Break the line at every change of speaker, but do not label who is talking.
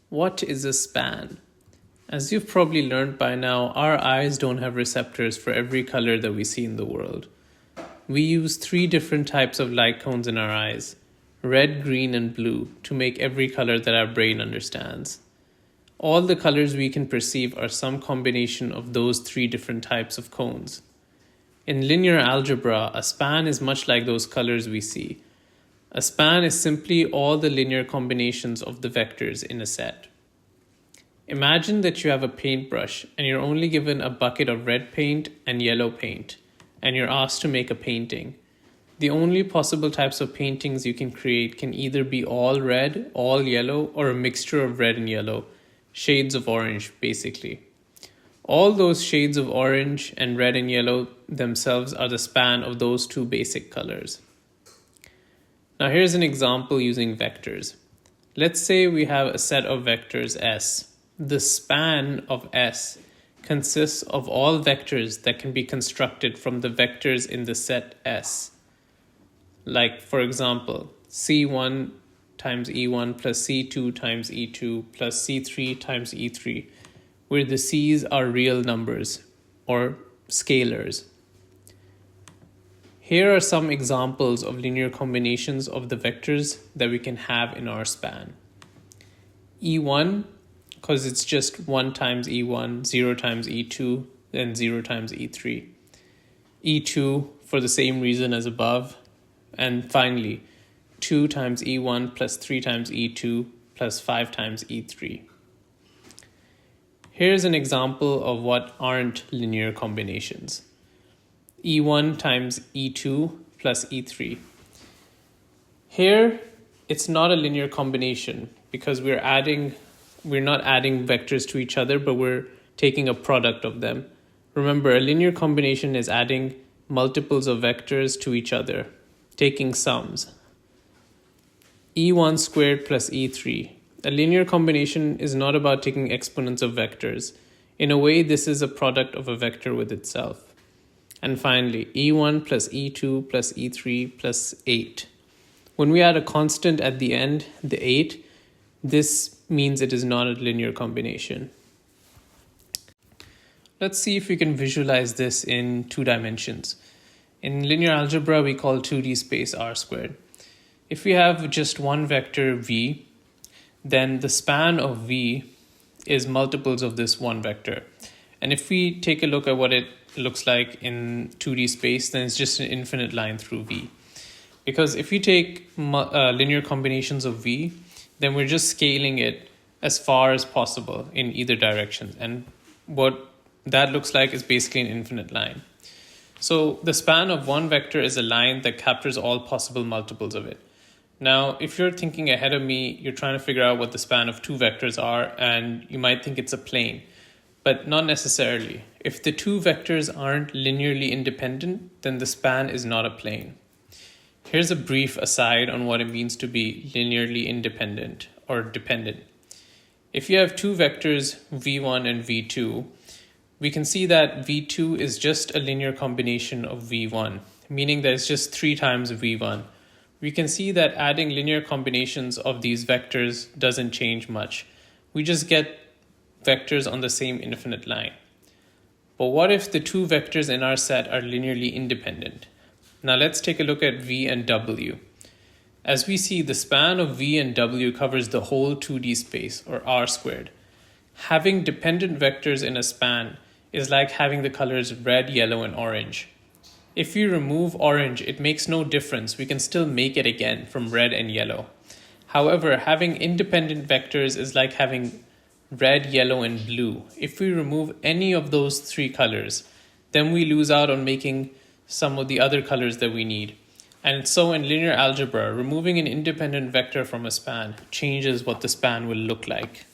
What is a span? As you've probably learned by now, our eyes don't have receptors for every color that we see in the world. We use 3 different types of light cones in our eyes, red, green, and blue, to make every color that our brain understands. All the colors we can perceive are some combination of those 3 different types of cones. In linear algebra, a span is much like those colors we see. A span is simply all the linear combinations of the vectors in a set. Imagine that you have a paintbrush and you're only given a bucket of red paint and yellow paint, and you're asked to make a painting. The only possible types of paintings you can create can either be all red, all yellow, or a mixture of red and yellow, shades of orange, basically. All those shades of orange and red and yellow themselves are the span of those 2 basic colors. Now here's an example using vectors. Let's say we have a set of vectors S. The span of S consists of all vectors that can be constructed from the vectors in the set S. Like, for example, C1 times E1 plus C2 times E2 plus C3 times E3, where the C's are real numbers or scalars. Here are some examples of linear combinations of the vectors that we can have in our span. E1, because it's just 1 times E1, 0 times E2, and 0 times E3. E2 for the same reason as above. And finally, 2 times E1 plus 3 times E2 plus 5 times E3. Here's an example of what aren't linear combinations. E1 times E2 plus E3. Here, it's not a linear combination because we're not adding vectors to each other, but we're taking a product of them. Remember, a linear combination is adding multiples of vectors to each other, taking sums. E1 squared plus E3. A linear combination is not about taking exponents of vectors. In a way, this is a product of a vector with itself. And finally, E1 plus E2 plus E3 plus 8. When we add a constant at the end, the 8, this means it is not a linear combination. Let's see if we can visualize this in 2 dimensions. In linear algebra, we call 2D space R squared. If we have just one vector v, then the span of v is multiples of this one vector. And if we take a look at what it looks like in 2D space, then it's just an infinite line through v. Because if you take linear combinations of v, then we're just scaling it as far as possible in either direction. And what that looks like is basically an infinite line. So the span of one vector is a line that captures all possible multiples of it. Now, if you're thinking ahead of me, you're trying to figure out what the span of 2 vectors are, and you might think it's a plane, but not necessarily. If the 2 vectors aren't linearly independent, then the span is not a plane. Here's a brief aside on what it means to be linearly independent or dependent. If you have 2 vectors, v1 and v2, we can see that v2 is just a linear combination of v1, meaning that it's just 3 times v1. We can see that adding linear combinations of these vectors doesn't change much. We just get vectors on the same infinite line. But what if the 2 vectors in our set are linearly independent? Now let's take a look at v and w. As we see, the span of v and w covers the whole 2D space, or R squared. Having dependent vectors in a span is like having the colors red, yellow, and orange. If we remove orange, it makes no difference. We can still make it again from red and yellow. However, having independent vectors is like having red, yellow, and blue. If we remove any of those 3 colors, then we lose out on making some of the other colors that we need. And so in linear algebra, removing an independent vector from a span changes what the span will look like.